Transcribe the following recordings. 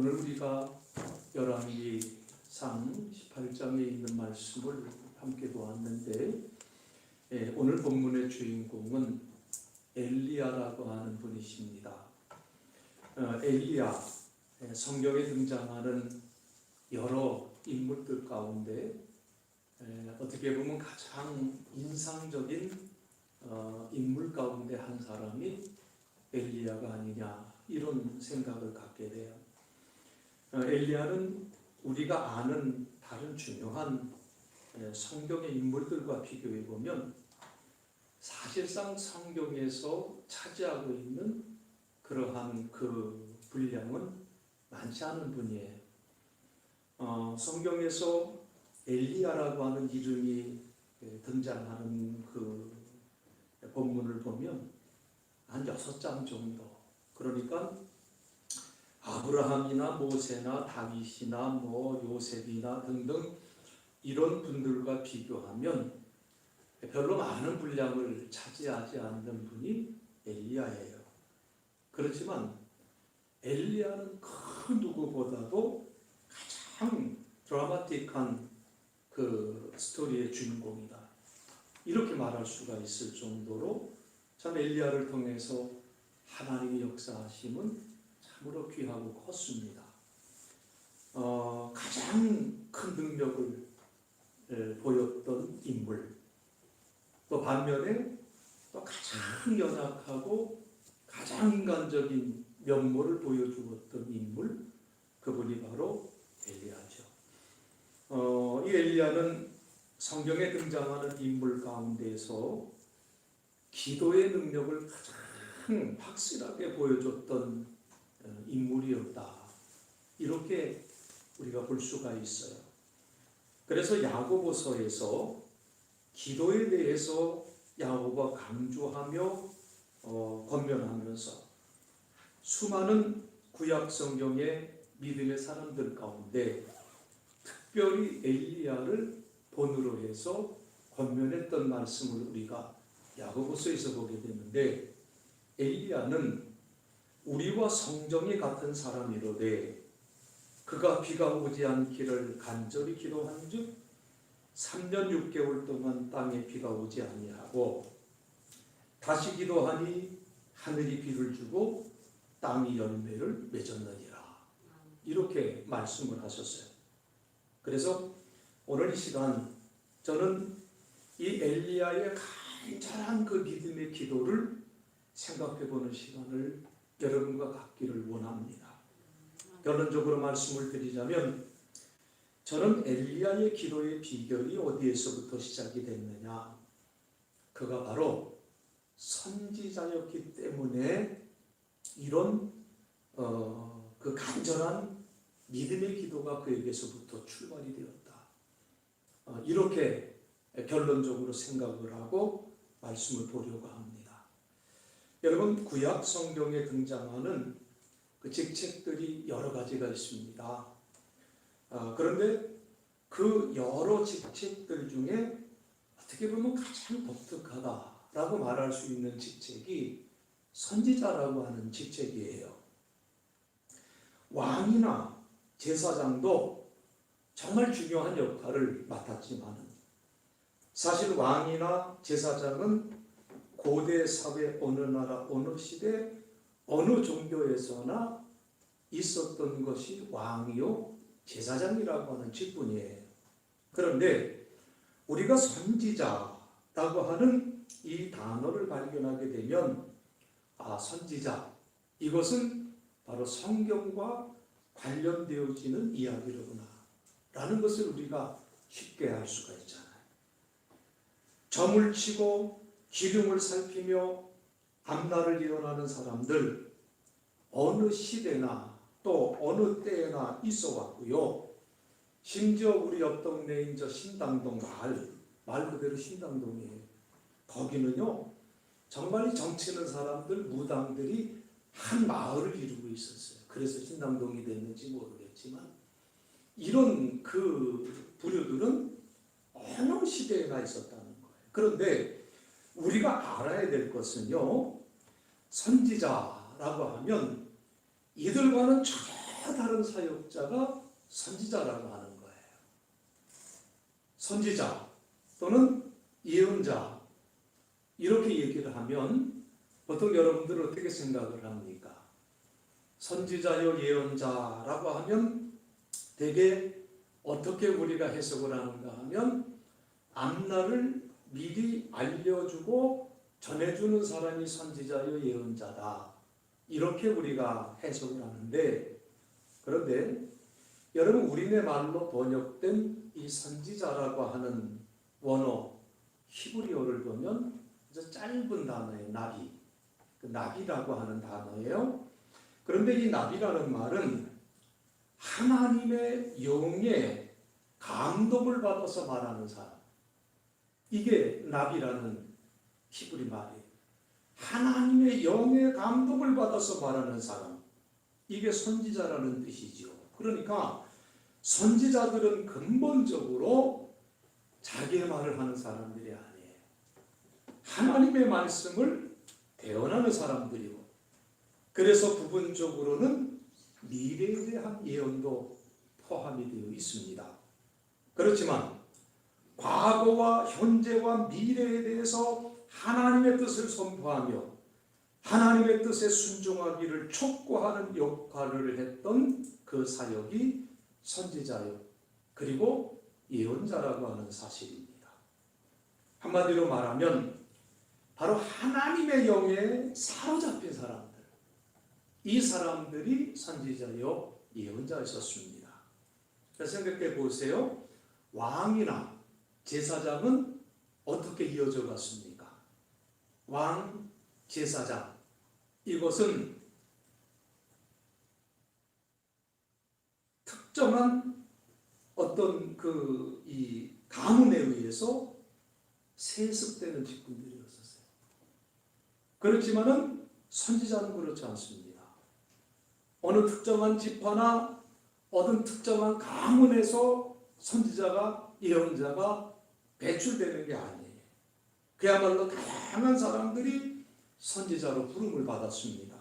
오늘 우리가 열왕기상 18장에 있는 말씀을 함께 보았는데, 오늘 본문의 주인공은 엘리야라고 하는 분이십니다. 엘리야, 성경에 등장하는 여러 인물들 가운데 어떻게 보면 가장 인상적인 인물 가운데 한 사람이 엘리야가 아니냐, 이런 생각을 갖게 돼요. 엘리야는 우리가 아는 다른 중요한 성경의 인물들과 비교해 보면 사실상 성경에서 차지하고 있는 그러한 그 분량은 많지 않은 분이에요. 성경에서 엘리야라고 하는 이름이 등장하는 그 본문을 보면 한 6장 정도, 그러니까 아브라함이나 모세나 다윗이나 요셉이나 등등 이런 분들과 비교하면 별로 많은 분량을 차지하지 않는 분이 엘리야예요. 그렇지만 엘리야는 그 누구보다도 가장 드라마틱한 그 스토리의 주인공이다, 이렇게 말할 수가 있을 정도로 참 엘리야를 통해서 하나님의 역사하심은 참으로 귀하고 컸습니다. 가장 큰 능력을 보였던 인물, 또 반면에 또 가장 연약하고 가장 인간적인 면모를 보여주었던 인물, 그분이 바로 엘리야죠. 이 엘리야는 성경에 등장하는 인물 가운데서 기도의 능력을 가장 확실하게 보여줬던 인물이었다, 이렇게 우리가 볼 수가 있어요. 그래서 야고보서에서 기도에 대해서 야고보가 강조하며 권면하면서 수많은 구약 성경의 믿음의 사람들 가운데 특별히 엘리야를 본으로 해서 권면했던 말씀을 우리가 야고보서에서 보게 되는데, 엘리야는 우리와 성정이 같은 사람이로되 그가 비가 오지 않기를 간절히 기도한즉 3년 6개월 동안 땅에 비가 오지 아니하고 다시 기도하니 하늘이 비를 주고 땅이 열매를 맺었느니라, 이렇게 말씀을 하셨어요. 그래서 오늘 이 시간 저는 이 엘리야의 간절한 그 믿음의 기도를 생각해 보는 시간을 여러분과 갖기를 원합니다. 결론적으로 말씀을 드리자면, 저는 엘리야의 기도의 비결이 어디에서부터 시작이 됐느냐, 그가 바로 선지자였기 때문에 이런 그 간절한 믿음의 기도가 그에게서부터 출발이 되었다, 이렇게 결론적으로 생각을 하고 말씀을 보려고 합니다. 여러분, 구약 성경에 등장하는 그 직책들이 여러 가지가 있습니다. 그런데 그 여러 직책들 중에 어떻게 보면 가장 독특하다라고 말할 수 있는 직책이 선지자라고 하는 직책이에요. 왕이나 제사장도 정말 중요한 역할을 맡았지만 사실 왕이나 제사장은 고대 사회 어느 나라 어느 시대 어느 종교에서나 있었던 것이 왕이요 제사장이라고 하는 직분이에요. 그런데 우리가 선지자라고 하는 이 단어를 발견하게 되면, 선지자, 이것은 바로 성경과 관련되어지는 이야기로구나 라는 것을 우리가 쉽게 알 수가 있잖아요. 점을 치고 기둥을 살피며 앞날을 예언하는 사람들 어느 시대나 또 어느 때에나 있어 왔고요. 심지어 우리 옆 동네인 저 신당동 말 그대로 신당동이에요. 거기는요 정말 정치는 사람들, 무당들이 한 마을을 이루고 있었어요. 그래서 신당동이 됐는지 모르겠지만 이런 그 부류들은 어느 시대에나 있었다는 거예요. 그런데 우리가 알아야 될 것은요, 선지자라고 하면 이들과는 다른 사역자가 선지자라고 하는 거예요. 선지자 또는 예언자 이렇게 얘기를 하면 보통 여러분들 어떻게 생각을 합니까? 선지자요 예언자라고 하면 대개 어떻게 우리가 해석을 하는가 하면 앞날을 미리 알려주고 전해주는 사람이 선지자요 예언자다. 이렇게 우리가 해석을 하는데, 그런데 여러분 우리네 말로 번역된 이 선지자라고 하는 원어 히브리어를 보면 아주 짧은 단어예요. 나비. 그 나비라고 하는 단어예요. 그런데 이 나비라는 말은 하나님의 영의 감동을 받아서 말하는 사람. 이게 나비라는 히브리 말이에요. 하나님의 영의 감동을 받아서 말하는 사람. 이게 선지자라는 뜻이죠. 그러니까 선지자들은 근본적으로 자기의 말을 하는 사람들이 아니에요. 하나님의 말씀을 대언하는 사람들이고, 그래서 부분적으로는 미래에 대한 예언도 포함이 되어 있습니다. 그렇지만 과거와 현재와 미래에 대해서 하나님의 뜻을 선포하며 하나님의 뜻에 순종하기를 촉구하는 역할을 했던 그 사역이 선지자요 그리고 예언자라고 하는 사실입니다. 한마디로 말하면 바로 하나님의 영에 사로잡힌 사람들, 이 사람들이 선지자요 예언자였었습니다. 생각해 보세요. 왕이나 제사장은 어떻게 이어져 갔습니까? 왕, 제사장, 이것은 특정한 어떤 이 가문에 의해서 세습되는 직분들이었었어요. 그렇지만은 선지자는 그렇지 않습니다. 어느 특정한 지파나 어떤 특정한 가문에서 선지자가, 예언자가 배출되는 게 아니에요. 그야말로 다양한 사람들이 선지자로 부름을 받았습니다.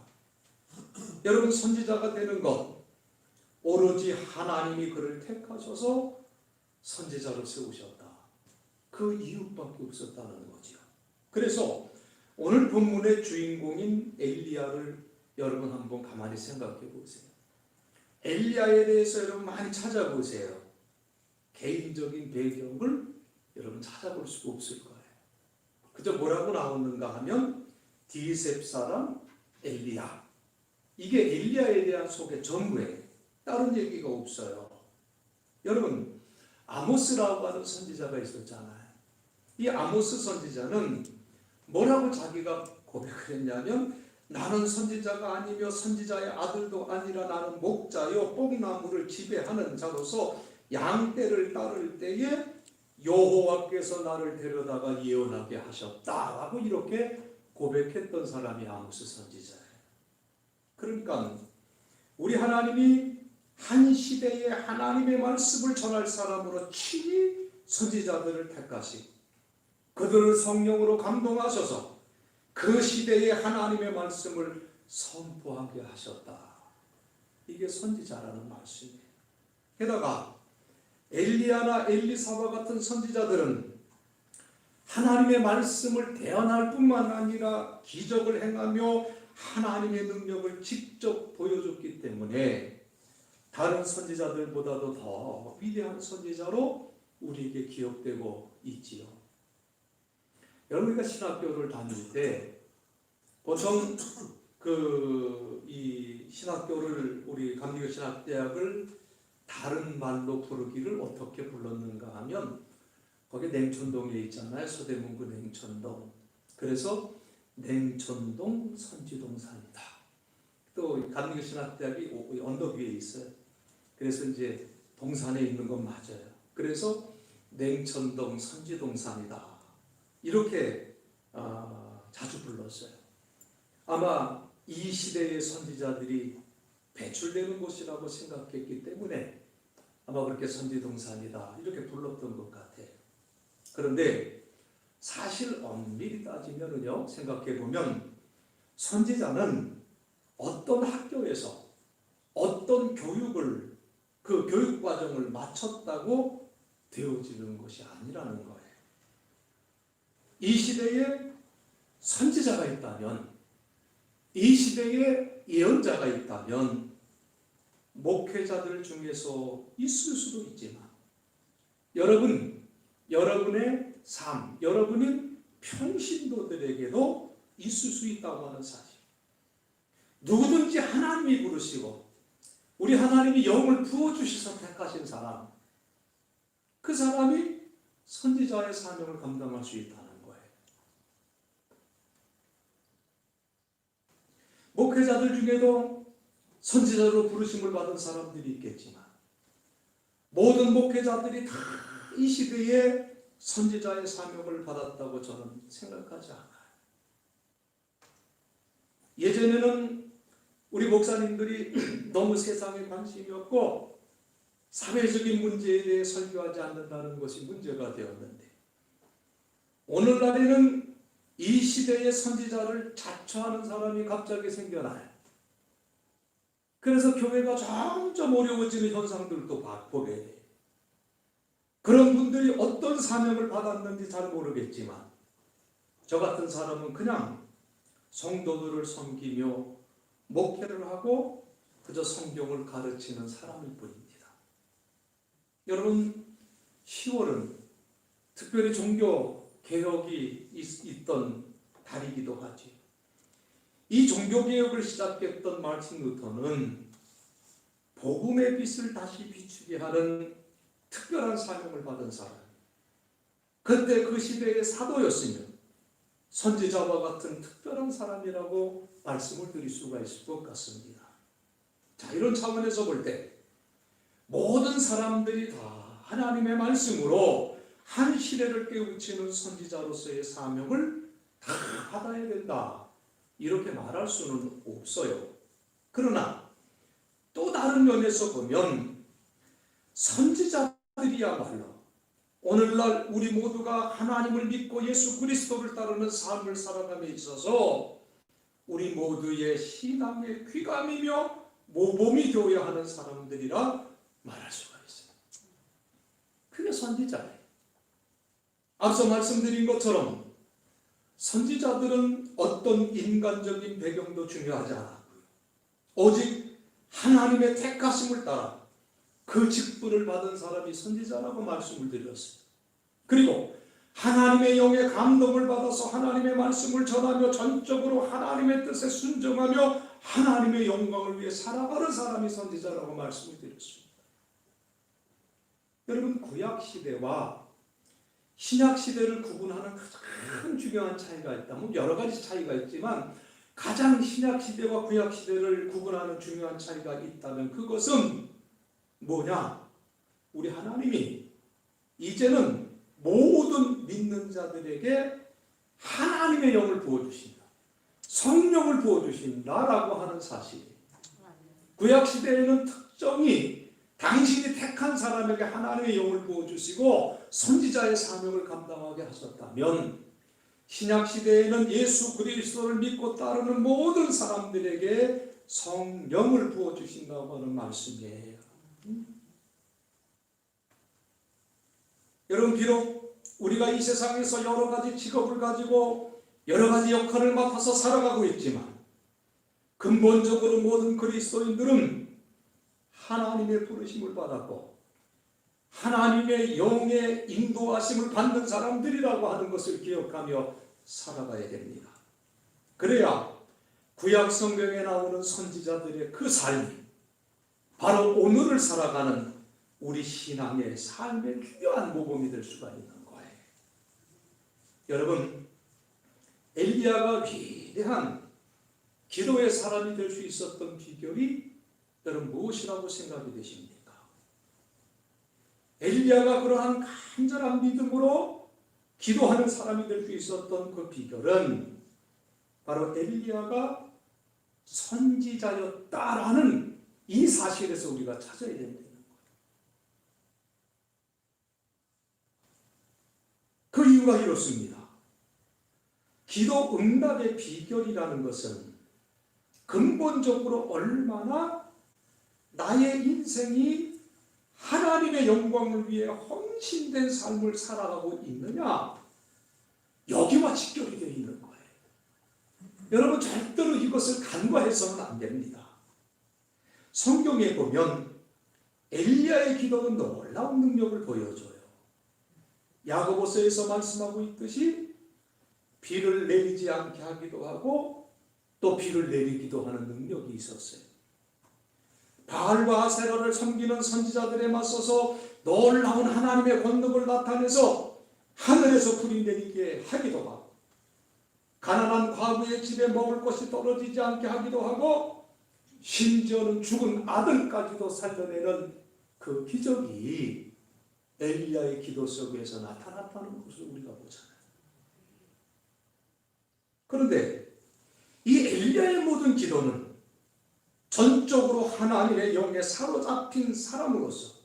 여러분, 선지자가 되는 것 오로지 하나님이 그를 택하셔서 선지자로 세우셨다. 그 이유밖에 없었다는 거죠. 그래서 오늘 본문의 주인공인 엘리야를 여러분 한번 가만히 생각해 보세요. 엘리야에 대해서 여러분 많이 찾아보세요. 개인적인 배경을 여러분 찾아볼 수가 없을 거예요. 그저 뭐라고 나오는가 하면 디셉 사람 엘리야. 이게 엘리야에 대한 소개 전부예요. 다른 얘기가 없어요. 여러분, 아모스라고 하는 선지자가 있었잖아요. 이 아모스 선지자는 뭐라고 자기가 고백을 했냐면, 나는 선지자가 아니며 선지자의 아들도 아니라 나는 목자요 뽕나무를 지배하는 자로서 양떼를 따를 때에 여호와께서 나를 데려다가 예언하게 하셨다라고 이렇게 고백했던 사람이 아모스 선지자예요. 그러니까 우리 하나님이 한 시대에 하나님의 말씀을 전할 사람으로 친히 선지자들을 택하시고 그들을 성령으로 감동하셔서 그 시대에 하나님의 말씀을 선포하게 하셨다. 이게 선지자라는 말씀이에요. 게다가 엘리야나 엘리사바 같은 선지자들은 하나님의 말씀을 대언할 뿐만 아니라 기적을 행하며 하나님의 능력을 직접 보여줬기 때문에 다른 선지자들보다도 더 위대한 선지자로 우리에게 기억되고 있지요. 여러분과 신학교를 다닐 때 보통 이 신학교를, 우리 감리교 신학대학을 다른 말로 부르기를 어떻게 불렀는가 하면, 거기 냉천동에 있잖아요. 서대문구 냉천동. 그래서 냉천동 선지동산이다. 또 감리교 신학대학이 언덕 위에 있어요. 그래서 이제 동산에 있는 건 맞아요. 그래서 냉천동 선지동산이다. 이렇게 자주 불렀어요. 아마 이 시대의 선지자들이 배출되는 곳이라고 생각했기 때문에 아마 그렇게 선지동산이다 이렇게 불렀던 것 같아요. 그런데 사실 엄밀히 따지면요, 생각해 보면 선지자는 어떤 학교에서 어떤 교육을, 그 교육 과정을 마쳤다고 되어지는 것이 아니라는 거예요. 이 시대에 선지자가 있다면, 이 시대에 예언자가 있다면 목회자들 중에서 있을 수도 있지만 여러분의 삶, 여러분의 평신도들에게도 있을 수 있다고 하는 사실. 누구든지 하나님이 부르시고 우리 하나님이 영을 부어주셔서 택하신 사람, 그 사람이 선지자의 사명을 감당할 수 있다는 거예요. 목회자들 중에도 선지자로 부르심을 받은 사람들이 있겠지만 모든 목회자들이 다 이 시대에 선지자의 사명을 받았다고 저는 생각하지 않아요. 예전에는 우리 목사님들이 너무 세상에 관심이 없고 사회적인 문제에 대해 설교하지 않는다는 것이 문제가 되었는데, 오늘날에는 이 시대의 선지자를 자처하는 사람이 갑자기 생겨나요. 그래서 교회가 점점 어려워지는 현상들도 보게 돼요. 그런 분들이 어떤 사명을 받았는지 잘 모르겠지만 저 같은 사람은 그냥 성도들을 섬기며 목회를 하고 그저 성경을 가르치는 사람일 뿐입니다. 여러분, 10월은 특별히 종교 개혁이 있던 달이기도 하죠. 이 종교 개혁을 시작했던 마틴 루터는 복음의 빛을 다시 비추게 하는 특별한 사명을 받은 사람, 그때 그 시대의 사도였으며 선지자와 같은 특별한 사람이라고 말씀을 드릴 수가 있을 것 같습니다. 자, 이런 차원에서 볼 때 모든 사람들이 다 하나님의 말씀으로 한 시대를 깨우치는 선지자로서의 사명을 다 받아야 된다, 이렇게 말할 수는 없어요. 그러나 또 다른 면에서 보면 선지자들이야말로 오늘날 우리 모두가 하나님을 믿고 예수 그리스도를 따르는 삶을 살아감에 있어서 우리 모두의 신앙의 귀감이며 모범이 되어야 하는 사람들이라 말할 수가 있어요. 그게 선지자예요. 앞서 말씀드린 것처럼 선지자들은 어떤 인간적인 배경도 중요하지 않았고요. 오직 하나님의 택하심을 따라 그 직분을 받은 사람이 선지자라고 말씀을 드렸어요. 그리고 하나님의 영의 감동을 받아서 하나님의 말씀을 전하며 전적으로 하나님의 뜻에 순종하며 하나님의 영광을 위해 살아가는 사람이 선지자라고 말씀을 드렸습니다. 여러분, 구약시대와 신약시대를 구분하는 가장 중요한 차이가 있다면, 여러 가지 차이가 있지만 가장 신약시대와 구약시대를 구분하는 중요한 차이가 있다면 그것은 뭐냐? 우리 하나님이 이제는 모든 믿는 자들에게 하나님의 영을 부어주신다, 성령을 부어주신다라고 하는 사실. 구약시대에는 특정히 당신이 택한 사람에게 하나님의 영을 부어주시고 선지자의 사명을 감당하게 하셨다면, 신약시대에는 예수 그리스도를 믿고 따르는 모든 사람들에게 성령을 부어주신다고 하는 말씀이에요. 여러분, 비록 우리가 이 세상에서 여러 가지 직업을 가지고 여러 가지 역할을 맡아서 살아가고 있지만 근본적으로 모든 그리스도인들은 하나님의 부르심을 받았고 하나님의 영의 인도하심을 받는 사람들이라고 하는 것을 기억하며 살아가야 됩니다. 그래야 구약 성경에 나오는 선지자들의 그 삶이 바로 오늘을 살아가는 우리 신앙의 삶의 중요한 모범이 될 수가 있는 거예요. 여러분, 엘리야가 위대한 기도의 사람이 될 수 있었던 비결이 여러분 무엇이라고 생각이 되십니까? 엘리야가 그러한 간절한 믿음으로 기도하는 사람이 될 수 있었던 그 비결은 바로 엘리야가 선지자였다라는 이 사실에서 우리가 찾아야 된다는 거예요. 그 이유가 이렇습니다. 기도 응답의 비결이라는 것은 근본적으로 얼마나 나의 인생이 하나님의 영광을 위해 헌신된 삶을 살아가고 있느냐? 여기와 직결이 되어 있는 거예요. 여러분 절대로 이것을 간과해서는 안 됩니다. 성경에 보면 엘리야의 기도는 놀라운 능력을 보여줘요. 야고보서에서 말씀하고 있듯이 비를 내리지 않게 하기도 하고 또 비를 내리기도 하는 능력이 있었어요. 바알과 아세라를 섬기는 선지자들에 맞서서 놀라운 하나님의 권능을 나타내서 하늘에서 불이 내리게 하기도 하고, 가난한 과부의 집에 먹을 것이 떨어지지 않게 하기도 하고, 심지어는 죽은 아들까지도 살려내는 그 기적이 엘리야의 기도 속에서 나타났다는 것을 우리가 보잖아요. 그런데 이 엘리야의 모든 기도는 전적으로 하나님의 영에 사로잡힌 사람으로서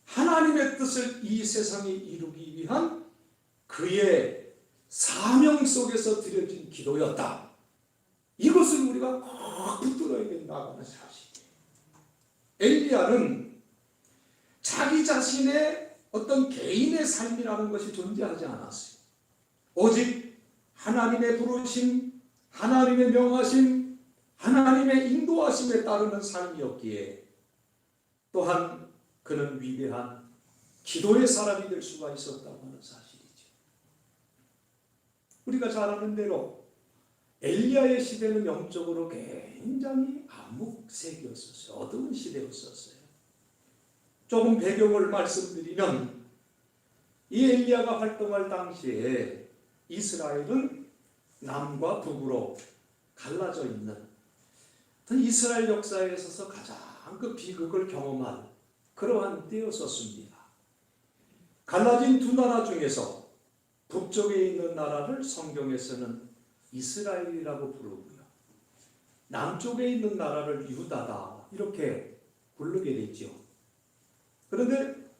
하나님의 뜻을 이 세상에 이루기 위한 그의 사명 속에서 드려진 기도였다. 이것을 우리가 꼭 붙들어야 된다는 사실이에요. 엘리야는 자기 자신의 어떤 개인의 삶이라는 것이 존재하지 않았어요. 오직 하나님의 부르심, 하나님의 명하심, 하나님의 인도하심에 따르는 삶이었기에 또한 그는 위대한 기도의 사람이 될 수가 있었다고 하는 사실이죠. 우리가 잘 아는 대로 엘리야의 시대는 영적으로 굉장히 암흑색이었었어요. 어두운 시대였었어요. 조금 배경을 말씀드리면 이 엘리야가 활동할 당시에 이스라엘은 남과 북으로 갈라져 있는 이스라엘 역사에 있어서 가장 그 비극을 경험한 그러한 때였었습니다. 갈라진 두 나라 중에서 북쪽에 있는 나라를 성경에서는 이스라엘이라고 부르고요, 남쪽에 있는 나라를 유다다 이렇게 부르게 됐죠. 그런데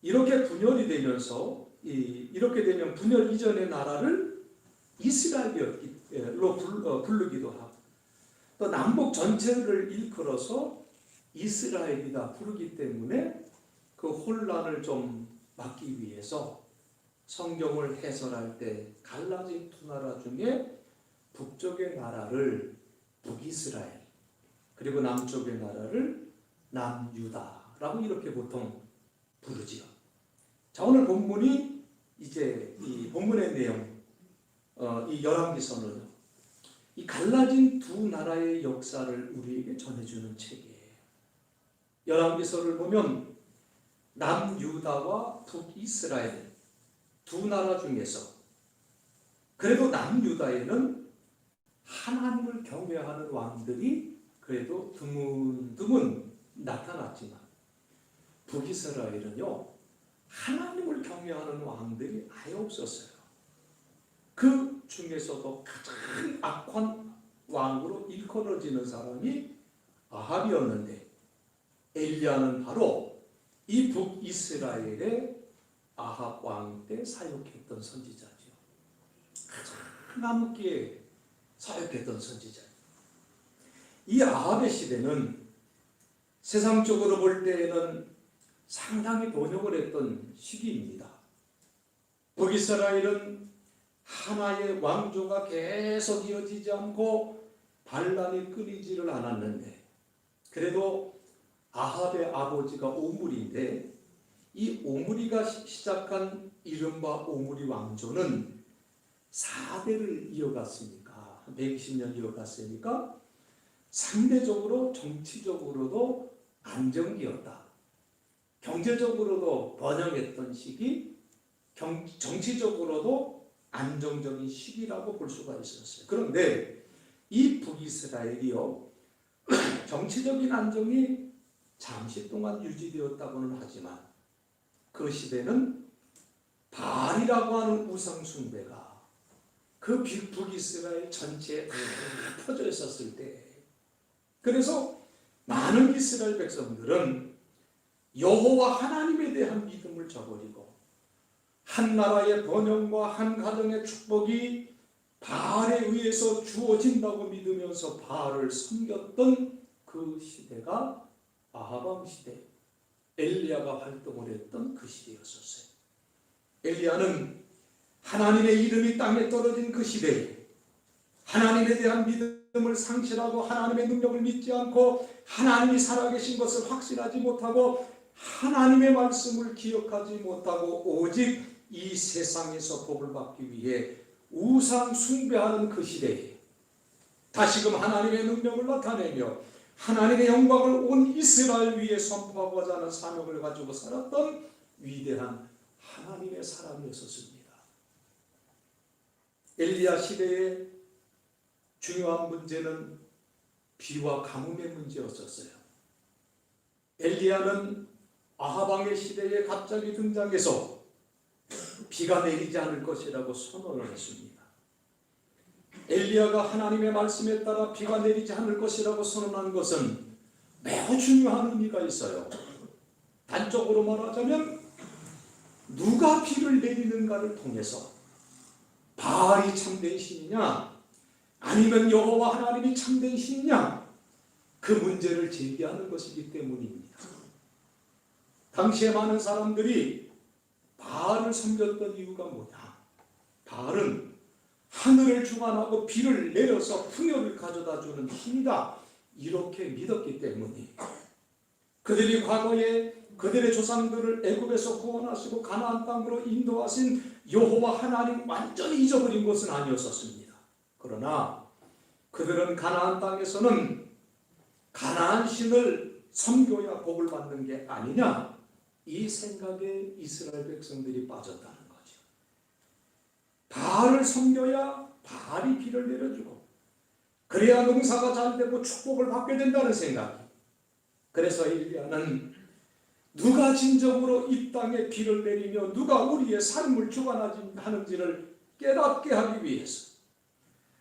이렇게 분열이 되면서 이렇게 되면 분열 이전의 나라를 이스라엘로 부르기도 하고, 또 남북 전체를 일컬어서 이스라엘이다 부르기 때문에 그 혼란을 좀 막기 위해서 성경을 해설할 때 갈라진 두 나라 중에 북쪽의 나라를 북이스라엘, 그리고 남쪽의 나라를 남유다라고 이렇게 보통 부르지요. 자, 오늘 본문이 이제 이 본문의 내용, 이 열왕기서는 이 갈라진 두 나라의 역사를 우리에게 전해주는 책이에요. 열왕기서를 보면 남유다와 북이스라엘 두 나라 중에서 그래도 남유다에는 하나님을 경외하는 왕들이 그래도 드문드문 나타났지만 북이스라엘은요, 하나님을 경외하는 왕들이 아예 없었어요. 그 중에서도 가장 악한 왕으로 일컬어지는 사람이 아합이었는데, 엘리야는 바로 이 북이스라엘의 아합 왕 때 사역했던 선지자죠. 가장 암흑기에 사역했던 선지자죠. 이 아합의 시대는 세상적으로 볼 때에는 상당히 번영을 했던 시기입니다. 북이스라엘은 하나의 왕조가 계속 이어지지 않고 반란이 끊이지를 않았는데, 그래도 아합의 아버지가 오므리인데 이 오므리가 시작한 이른바 오므리 왕조는 4대를 이어갔으니까, 120년 이어갔으니까 상대적으로 정치적으로도 안정기였다. 경제적으로도 번영했던 시기, 정치적으로도 안정적인 시기라고 볼 수가 있었어요. 그런데 이 북이스라엘이요, 정치적인 안정이 잠시 동안 유지되었다고는 하지만 그 시대는 바알이라고 하는 우상 숭배가 그 북이스라엘 전체에 다 퍼져 있었을 때, 그래서 많은 이스라엘 백성들은 여호와 하나님에 대한 믿음을 저버리고 한 나라의 번영과 한 가정의 축복이 바알에 의해서 주어진다고 믿으면서 바알을 섬겼던 그 시대가 아합 왕 시대 엘리야가 활동을 했던 그 시대였었어요. 엘리야는 하나님의 이름이 땅에 떨어진 그 시대에 하나님에 대한 믿음을 상실하고 하나님의 능력을 믿지 않고 하나님이 살아계신 것을 확신하지 못하고 하나님의 말씀을 기억하지 못하고 오직 이 세상에서 복을 받기 위해 우상 숭배하는 그 시대에 다시금 하나님의 능력을 나타내며 하나님의 영광을 온 이스라엘 위에 선포하고자 하는 사명을 가지고 살았던 위대한 하나님의 사람이었습니다. 엘리야 시대의 중요한 문제는 비와 가뭄의 문제였었어요. 엘리야는 아합 왕의 시대에 갑자기 등장해서 비가 내리지 않을 것이라고 선언을 했습니다. 엘리야가 하나님의 말씀에 따라 비가 내리지 않을 것이라고 선언한 것은 매우 중요한 의미가 있어요. 단적으로 말하자면 누가 비를 내리는가를 통해서 바알이 참된 신이냐 아니면 여호와 하나님이 참된 신이냐 그 문제를 제기하는 것이기 때문입니다. 당시에 많은 사람들이 바알을 섬겼던 이유가 뭐냐? 바알은 하늘을 주관하고 비를 내려서 풍요를 가져다주는 신이다 이렇게 믿었기 때문에 그들이 과거에 그들의 조상들을 애굽에서 구원하시고 가나안 땅으로 인도하신 여호와 하나님 완전히 잊어버린 것은 아니었었습니다. 그러나 그들은 가나안 땅에서는 가나안 신을 섬겨야 복을 받는 게 아니냐 이 생각에 이스라엘 백성들이 빠졌다는 거죠. 바알을 섬겨야 바알이 비를 내려주고 그래야 농사가 잘 되고 축복을 받게 된다는 생각. 그래서 엘리야는 누가 진정으로 이 땅에 비를 내리며 누가 우리의 삶을 주관하는지를 깨닫게 하기 위해서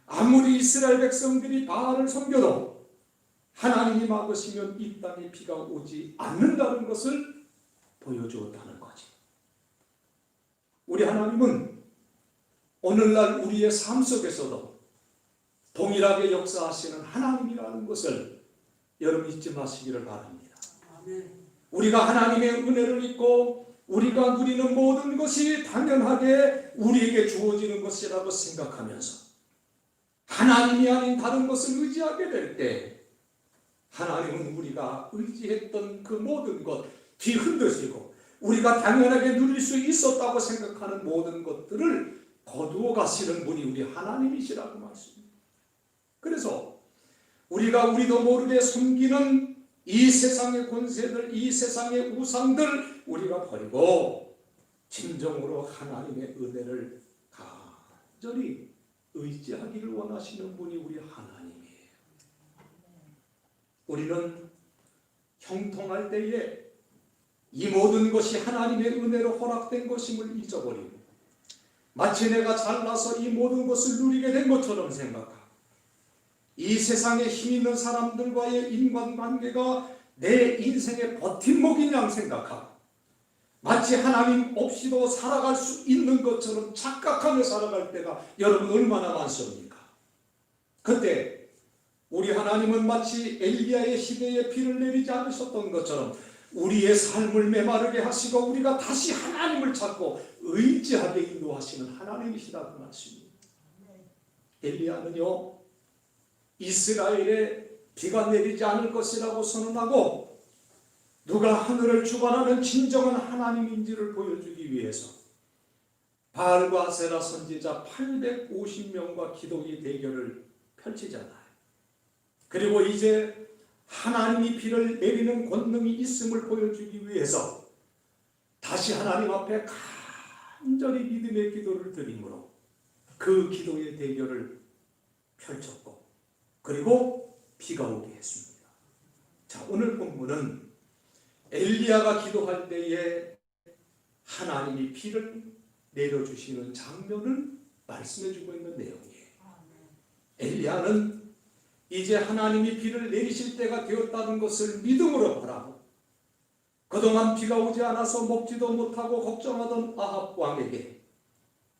아무리 이스라엘 백성들이 바알을 섬겨도 하나님이 막으시면 이 땅에 비가 오지 않는다는 것을 보여주었다는 거지. 우리 하나님은 오늘날 우리의 삶 속에서도 동일하게 역사하시는 하나님이라는 것을 여러분 잊지 마시기를 바랍니다. 아멘. 우리가 하나님의 은혜를 믿고 우리가 누리는 모든 것이 당연하게 우리에게 주어지는 것이라고 생각하면서 하나님이 아닌 다른 것을 의지하게 될 때 하나님은 우리가 의지했던 그 모든 것 뒤흔드시고 우리가 당연하게 누릴 수 있었다고 생각하는 모든 것들을 거두어 가시는 분이 우리 하나님이시라고 말씀합니다. 그래서 우리도 모르게 섬기는 이 세상의 권세들, 이 세상의 우상들 우리가 버리고 진정으로 하나님의 은혜를 간절히 의지하기를 원하시는 분이 우리 하나님이에요. 우리는 형통할 때에 이 모든 것이 하나님의 은혜로 허락된 것임을 잊어버리고 마치 내가 잘나서 이 모든 것을 누리게 된 것처럼 생각하고 이 세상에 힘 있는 사람들과의 인간관계가 내 인생의 버팀목인 양 생각하고 마치 하나님 없이도 살아갈 수 있는 것처럼 착각하며 살아갈 때가 여러분 얼마나 많습니까? 그때 우리 하나님은 마치 엘리야의 시대에 비를 내리지 않으셨던 것처럼 우리의 삶을 메마르게 하시고 우리가 다시 하나님을 찾고 의지하게 인도하시는 하나님이시라고 말씀입니다. 엘리야는요 이스라엘에 비가 내리지 않을 것이라고 선언하고 누가 하늘을 주관하는 진정한 하나님인지를 보여주기 위해서 바알과 아세라 선지자 850명과 기도의 대결을 펼치잖아요. 그리고 이제 하나님이 비를 내리는 권능이 있음을 보여주기 위해서 다시 하나님 앞에 간절히 믿음의 기도를 드림으로 그 기도의 대결을 펼쳤고 그리고 비가 오게 했습니다. 자, 오늘 본문은 엘리야가 기도할 때에 하나님이 비를 내려주시는 장면을 말씀해주고 있는 내용이에요. 엘리야는 이제 하나님이 비를 내리실 때가 되었다는 것을 믿음으로 바라고 그동안 비가 오지 않아서 먹지도 못하고 걱정하던 아합 왕에게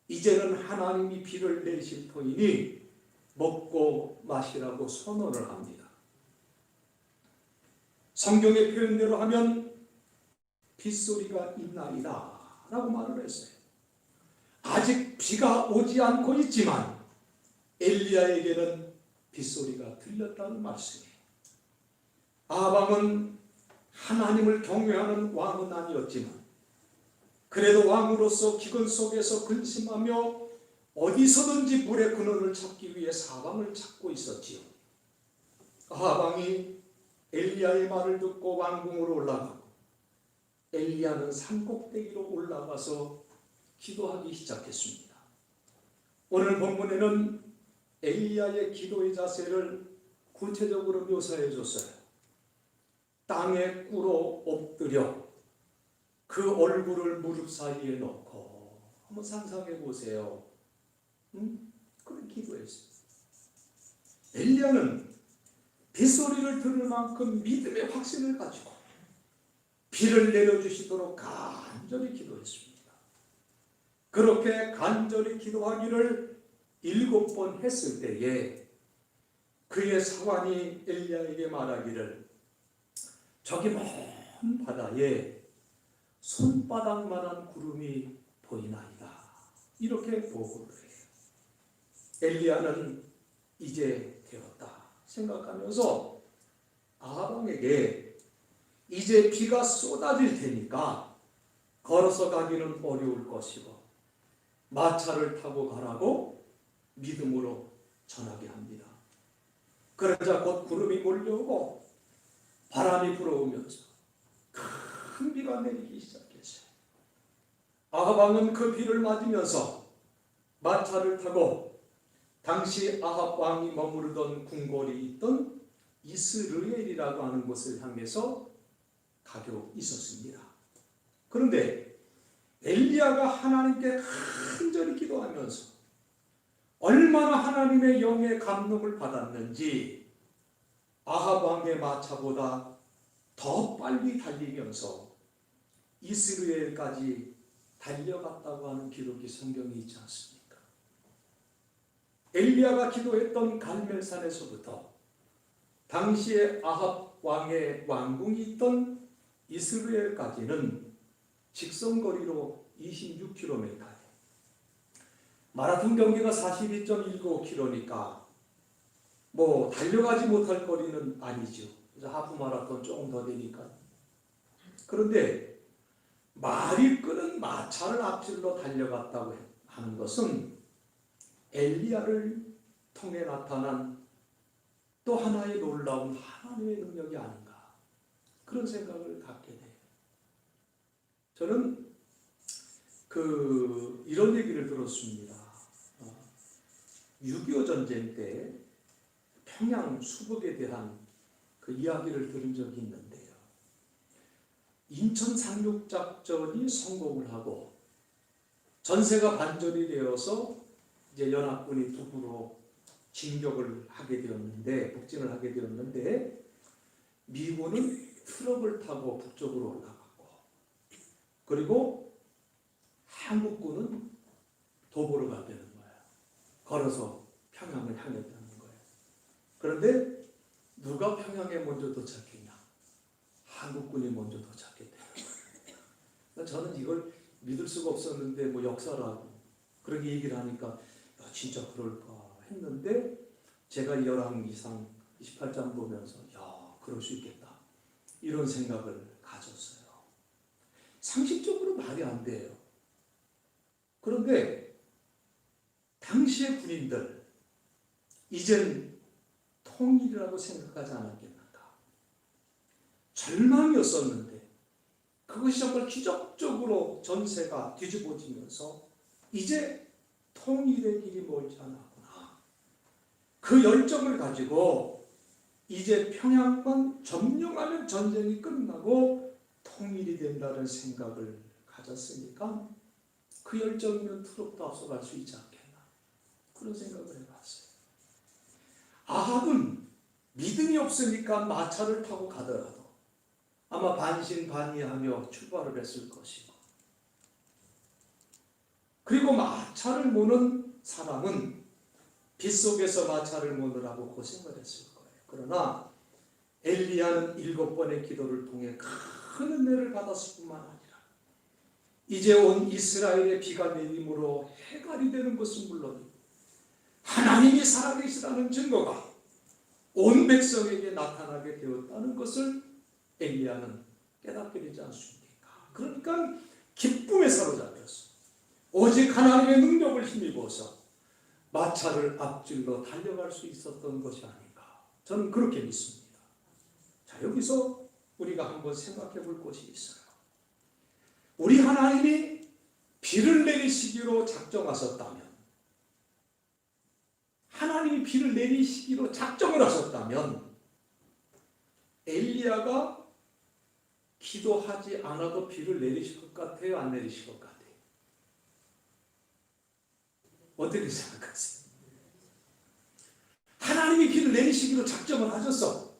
이제는 하나님이 비를 내리실 터이니 먹고 마시라고 선언을 합니다. 성경의 표현대로 하면 빗소리가 있나이다 라고 말을 했어요. 아직 비가 오지 않고 있지만 엘리야에게는 빗소리가 들렸다는 말씀이에요. 아합은 하나님을 경외하는 왕은 아니었지만 그래도 왕으로서 기근 속에서 근심하며 어디서든지 물의 근원을 찾기 위해 사방을 찾고 있었지요. 아합 왕이 엘리야의 말을 듣고 왕궁으로 올라가고 엘리야는 산꼭대기로 올라가서 기도하기 시작했습니다. 오늘 본문에는 엘리야의 기도의 자세를 구체적으로 묘사해 줬어요. 땅에 꿇어 엎드려 그 얼굴을 무릎 사이에 넣고, 한번 상상해 보세요. 그런 기도했어요. 엘리야는 빗소리를 들을 만큼 믿음의 확신을 가지고 비를 내려주시도록 간절히 기도했습니다. 그렇게 간절히 기도하기를 7번 했을 때에 그의 사관이 엘리야에게 말하기를 저기 먼 바다에 손바닥만한 구름이 보이나이다. 이렇게 보고를 해요. 엘리야는 이제 되었다 생각하면서 아합 왕에게 이제 비가 쏟아질 테니까 걸어서 가기는 어려울 것이고 마차를 타고 가라고 믿음으로 전하게 합니다. 그러자 곧 구름이 몰려오고 바람이 불어오면서 큰 비가 내리기 시작했어요. 아합 왕은 그 비를 맞으면서 마차를 타고 당시 아합 왕이 머무르던 궁궐이 있던 이스르엘이라고 하는 곳을 향해서 가고 있었습니다. 그런데 엘리야가 하나님께 간절히 기도하면서 얼마나 하나님의 영의 감동을 받았는지 아합 왕의 마차보다 더 빨리 달리면서 이스라엘까지 달려갔다고 하는 기록이 성경에 있지 않습니까? 엘리야가 기도했던 갈멜산에서부터 당시에 아합 왕의 왕궁이 있던 이스라엘까지는 직선거리로 26km예요. 마라톤 경기가 42.195km니까 뭐 달려가지 못할 거리는 아니죠. 그래서 하프 마라톤 조금 더 되니까. 그런데 말이 끄는 마차를 앞질러 달려갔다고 하는 것은 엘리야를 통해 나타난 또 하나의 놀라운 하나님의 능력이 아닌가, 그런 생각을 갖게 돼요. 저는 이런 얘기를 들었습니다. 6.25 전쟁 때 평양 수복에 대한 그 이야기를 들은 적이 있는데요. 인천 상륙작전이 성공을 하고 전세가 반전이 되어서 이제 연합군이 북으로 진격을 하게 되었는데, 북진을 하게 되었는데, 미군은 트럭을 타고 북쪽으로 올라갔고, 그리고 한국군은 도보로 가려는 거예요. 걸어서 평양을 향했다는 거예요. 그런데 누가 평양에 먼저 도착했냐? 한국군이 먼저 도착했대요. 저는 이걸 믿을 수가 없었는데, 뭐 역사라고 그렇게 얘기를 하니까 진짜 그럴까 했는데, 제가 열왕기상 28장 보면서 그럴 수 있겠다, 이런 생각을 가졌어요. 상식적으로 말이 안 돼요. 그런데 당시의 군인들 이젠 통일이라고 생각하지 않았겠는가. 절망이었었는데 그것이 정말 기적적으로 전세가 뒤집어지면서 이제 통일의 길이 멀지 않았구나. 그 열정을 가지고 이제 평양만 점령하면 전쟁이 끝나고 통일이 된다는 생각을 가졌으니까 그 열정이면 트럭도 앞서갈 수 있지 않겠나, 그런 생각을 해봤어요. 아합은 믿음이 없으니까 마차를 타고 가더라도 아마 반신반의하며 출발을 했을 것이고, 그리고 마차를 모는 사람은 빗속에서 마차를 모느라고 고생을 했을 거예요. 그러나 엘리야는 7번의 기도를 통해 큰 은혜를 받았을 뿐만 아니라 이제 온 이스라엘의 비가 내림으로 해갈이 되는 것은 물론 하나님이 살아계시다는 증거가 온 백성에게 나타나게 되었다는 것을 엘리야는 깨닫게 되지 않습니까? 그러니까 기쁨에 사로잡혔어. 오직 하나님의 능력을 힘입어서 마차를 앞질러 달려갈 수 있었던 것이 아닌가, 저는 그렇게 믿습니다. 자, 여기서 우리가 한번 생각해 볼 것이 있어요. 우리 하나님이 비를 내리시기로 작정하셨다면, 하나님이 비를 내리시기로 작정을 하셨다면 엘리야가 기도하지 않아도 비를 내리실 것 같아요? 안 내리실 것 같아요? 어떻게 생각하세요? 하나님이 비를 내리시기로 작정을 하셨어.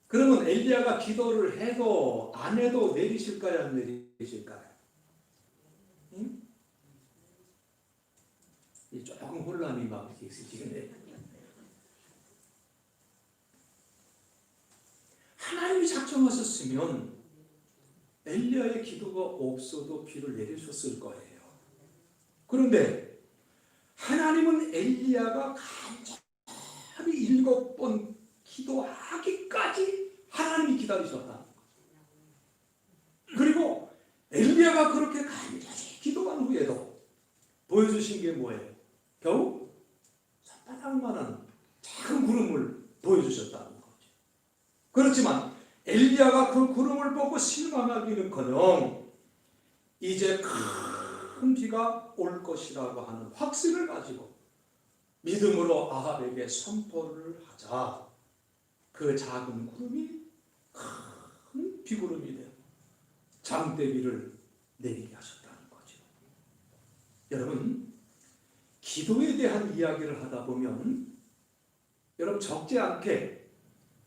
그러면 엘리야가 기도를 해도 안 해도 내리실까요? 안 내리실까요? 응? 조금 혼란이 막 있으시겠네요. 하나님이 작정하셨으면 엘리야의 기도가 없어도 비를 내리셨을 거예요. 그런데 하나님은 엘리야가 간절히 7번 기도하기까지 하나님이 기다리셨다는 거죠. 그리고 엘리야가 그렇게 간절히 기도한 후에도 보여주신 게 뭐예요? 겨우 손바닥만한 작은 구름을 보여주셨다는 거죠. 그렇지만 엘리야가 그 구름을 보고 실망하기는커녕 이제 큰 비가 올 것이라고 하는 확신을 가지고 믿음으로 아합에게 선포를 하자 그 작은 구름이 큰 비구름이 되어 장대비를 내리게 하셨다는 거죠. 여러분, 기도에 대한 이야기를 하다 보면 여러분 적지 않게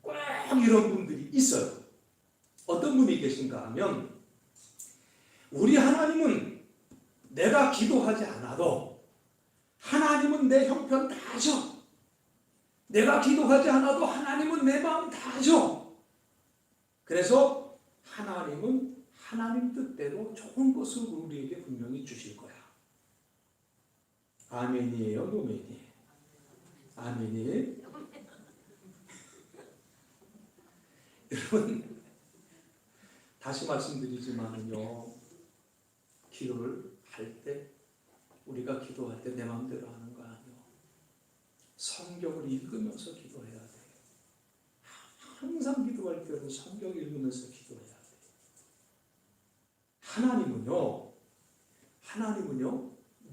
꼭 이런 분들이 있어요. 어떤 분이 계신가 하면 우리 하나님은 내가 기도하지 않아도 하나님은 내 형편 다 하셔. 내가 기도하지 않아도 하나님은 내 마음 다 하셔. 그래서 하나님은 하나님 뜻대로 좋은 것을 우리에게 분명히 주실 거야. 아멘이에요, 노멘이에요? 아멘이에요? 여러분, 다시 말씀드리지만요, 기도를 할 때, 우리가 기도할 때 내 마음대로 하는 거 아니에요. 성경을 읽으면서 기도해야 돼요. 항상 기도할 때는 성경 읽으면서 기도해야 돼요. 하나님은요,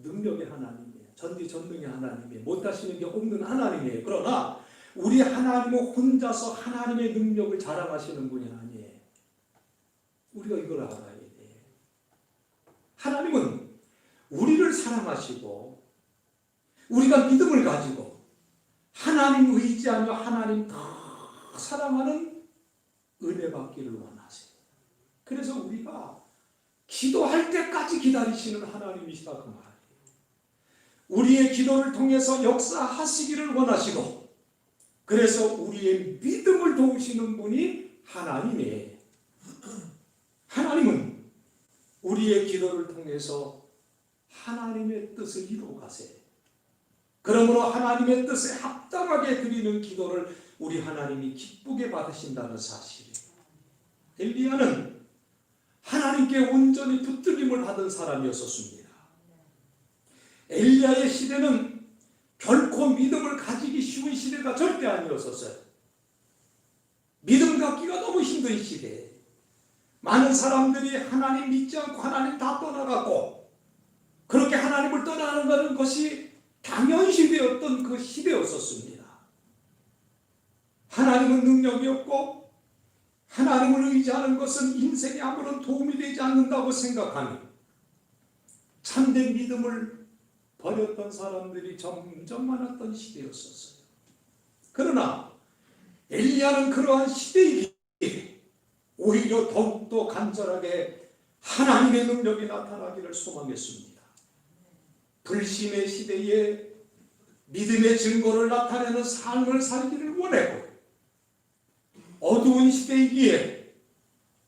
능력의 하나님이에요. 전지전능의 하나님이에요. 못하시는 게 없는 하나님이에요. 그러나 우리 하나님은 혼자서 하나님의 능력을 자랑하시는 분이 아니에요. 우리가 이걸 알아야 돼요. 하나님은 우리를 사랑하시고 우리가 믿음을 가지고 하나님 의지하며 하나님 더 사랑하는 은혜 받기를 원하세요. 그래서 우리가 기도할 때까지 기다리시는 하나님이시다 그 말이에요. 우리의 기도를 통해서 역사하시기를 원하시고 그래서 우리의 믿음을 도우시는 분이 하나님이에요. 하나님은 우리의 기도를 통해서 하나님의 뜻을 이루어 가세요. 그러므로 하나님의 뜻에 합당하게 드리는 기도를 우리 하나님이 기쁘게 받으신다는 사실이에요. 엘리야는 하나님께 온전히 붙들림을 받은 사람이었습니다. 엘리야의 시대는 결코 믿음을 가지기 쉬운 시대가 절대 아니었었어요. 믿음 갖기가 너무 힘든 시대에 많은 사람들이 하나님 믿지 않고 하나님 다 떠나갔고 그렇게 하나님을 떠나는 것이 당연시 되었던 그 시대였었습니다. 하나님은 능력이 없고 하나님을 의지하는 것은 인생에 아무런 도움이 되지 않는다고 생각하니 참된 믿음을 버렸던 사람들이 점점 많았던 시대였었어요. 그러나 엘리야는 그러한 시대이기에 오히려 더욱더 간절하게 하나님의 능력이 나타나기를 소망했습니다. 불신의 시대에 믿음의 증거를 나타내는 삶을 살기를 원했고 어두운 시대이기에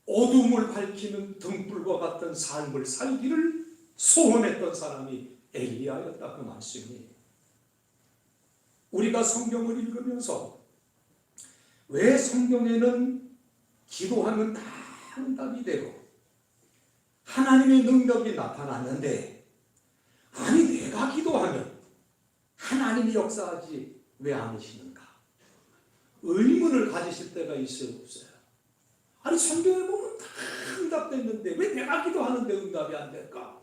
어둠을 밝히는 등불과 같은 삶을 살기를 소원했던 사람이 엘리야였다 그 말씀이에요. 우리가 성경을 읽으면서 왜 성경에는 기도하면 다 응답이 되고 하나님의 능력이 나타났는데 아니 내가 기도하면 하나님이 역사하지 왜 않으시는가? 의문을 가지실 때가 있어요, 없어요? 아니 성경에 보면 다 응답됐는데 왜 내가 기도하는데 응답이 안 될까?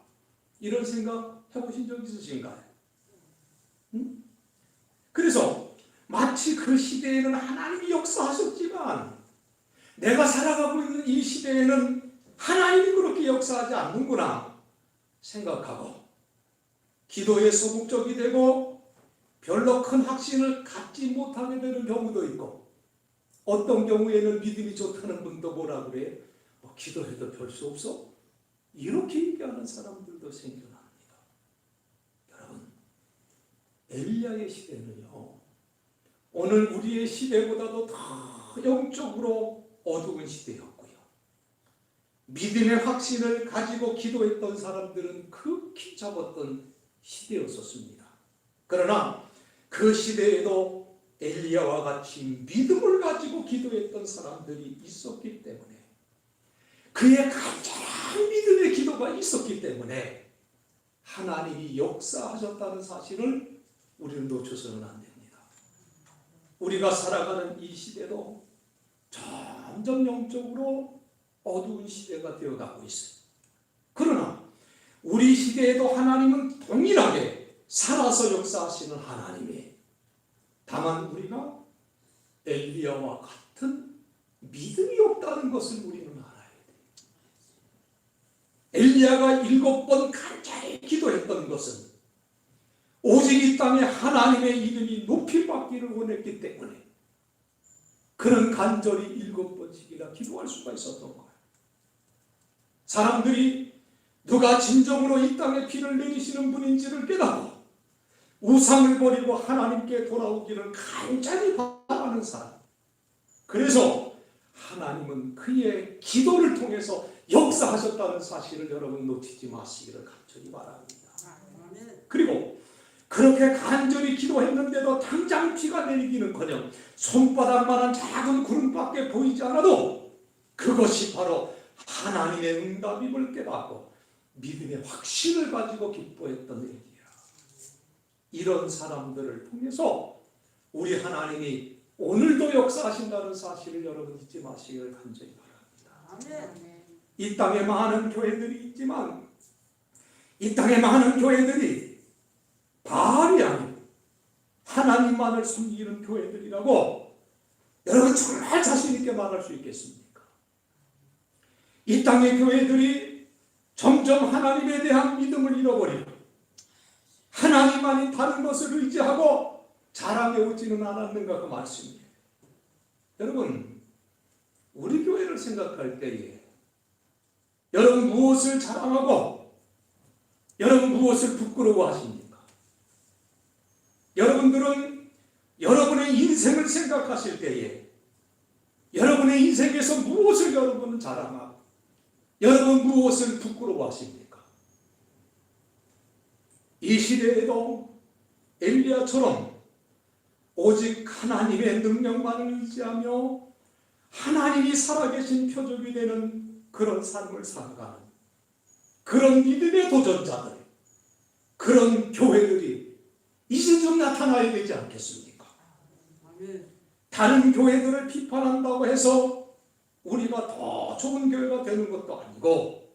이런 생각 해보신 적 있으신가요? 응? 그래서 마치 그 시대에는 하나님이 역사하셨지만 내가 살아가고 있는 이 시대에는 하나님이 그렇게 역사하지 않는구나 생각하고 기도에 소극적이 되고 별로 큰 확신을 갖지 못하게 되는 경우도 있고 어떤 경우에는 믿음이 좋다는 분도 뭐라 그래요? 기도해도 별 수 없어? 이렇게 얘기하는 사람들도 생겨납니다. 여러분 엘리야의 시대는요 오늘 우리의 시대보다도 더 영적으로 어두운 시대였고요. 믿음의 확신을 가지고 기도했던 사람들은 극히 적었던 시대였었습니다. 그러나 그 시대에도 엘리야와 같이 믿음을 가지고 기도했던 사람들이 있었기 때문에 그의 간절한 믿음의 기도가 있었기 때문에 하나님이 역사하셨다는 사실을 우리는 놓쳐서는 안 됩니다. 우리가 살아가는 이 시대도 점점 영적으로 어두운 시대가 되어가고 있어요. 그러나 우리 시대에도 하나님은 동일하게 살아서 역사하시는 하나님이에요. 다만 우리가 엘리야와 같은 믿음이 없다는 것을 우리는 알아야 돼요. 엘리야가 7번 간절히 기도했던 것은 오직 이 땅에 하나님의 이름이 높이 받기를 원했기 때문에 그는 간절히 7번씩이나 기도할 수가 있었던 거예요. 사람들이 누가 진정으로 이 땅에 피를 내리시는 분인지를 깨닫고 우상을 버리고 하나님께 돌아오기를 간절히 바라는 사람. 그래서 하나님은 그의 기도를 통해서 역사하셨다는 사실을 여러분 놓치지 마시기를 간절히 바랍니다. 그리고 그렇게 간절히 기도했는데도 당장 피가 내리기는커녕 손바닥만한 작은 구름밖에 보이지 않아도 그것이 바로 하나님의 응답임을 깨닫고 믿음의 확신을 가지고 기뻐했던 일이야. 이런 사람들을 통해서 우리 하나님이 오늘도 역사하신다는 사실을 여러분 잊지 마시기를 간절히 바랍니다. 이 땅에 많은 교회들이 있지만 이 땅에 많은 교회들이 바알이 아니고 하나님만을 섬기는 교회들이라고 여러분 정말 자신 있게 말할 수 있겠습니까? 이 땅의 교회들이 점점 하나님에 대한 믿음을 잃어버리고 하나님 아닌 다른 것을 의지하고 자랑해 오지는 않았는가 그 말씀이에요. 여러분 우리 교회를 생각할 때에 여러분 무엇을 자랑하고 여러분 무엇을 부끄러워하십니까? 여러분들은 여러분의 인생을 생각하실 때에 여러분의 인생에서 무엇을 여러분은 자랑하고 여러분 무엇을 부끄러워하십니까? 이 시대에도 엘리야처럼 오직 하나님의 능력만을 의지하며 하나님이 살아계신 표적이 되는 그런 삶을 살아가는 그런 믿음의 도전자들, 그런 교회들이 이제 좀 나타나야 되지 않겠습니까? 다른 교회들을 비판한다고 해서 우리가 더 좋은 교회가 되는 것도 아니고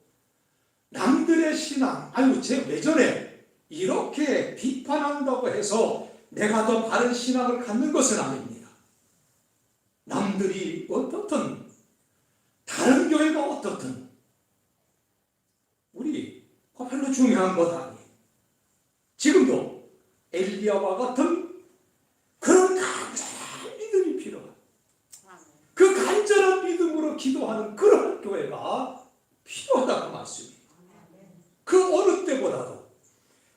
남들의 신앙, 아유 쟤 왜 저래? 이렇게 비판한다고 해서 내가 더 바른 신앙을 갖는 것은 아닙니다. 남들이 어떻든 다른 교회가 어떻든 우리 별로 중요한 것 아니에요. 지금도 엘리야와 같은 그런 간절한 믿음이 필요한 그 간절한 믿음으로 기도하는 그런 교회가 필요하다고 말씀이에요. 그 어느 때보다도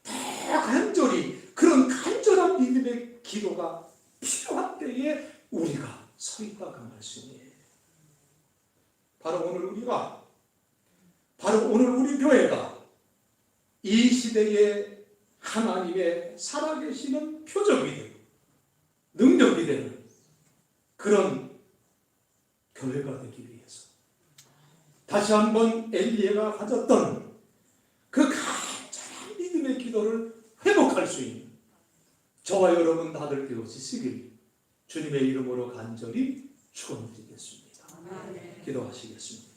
더 간절히 그런 간절한 믿음의 기도가 필요한 때에 우리가 서 있다 그 말씀이에요. 오늘 우리 교회가 이 시대에 하나님의 살아계시는 표적이 되고 능력이 되는 그런 교회가 되기 위해서 다시 한번 엘리야가 가졌던 그 간절한 믿음의 기도를 회복할 수 있는 저와 여러분 다들 되어지시길 주님의 이름으로 간절히 축원드리겠습니다. 기도하시겠습니다.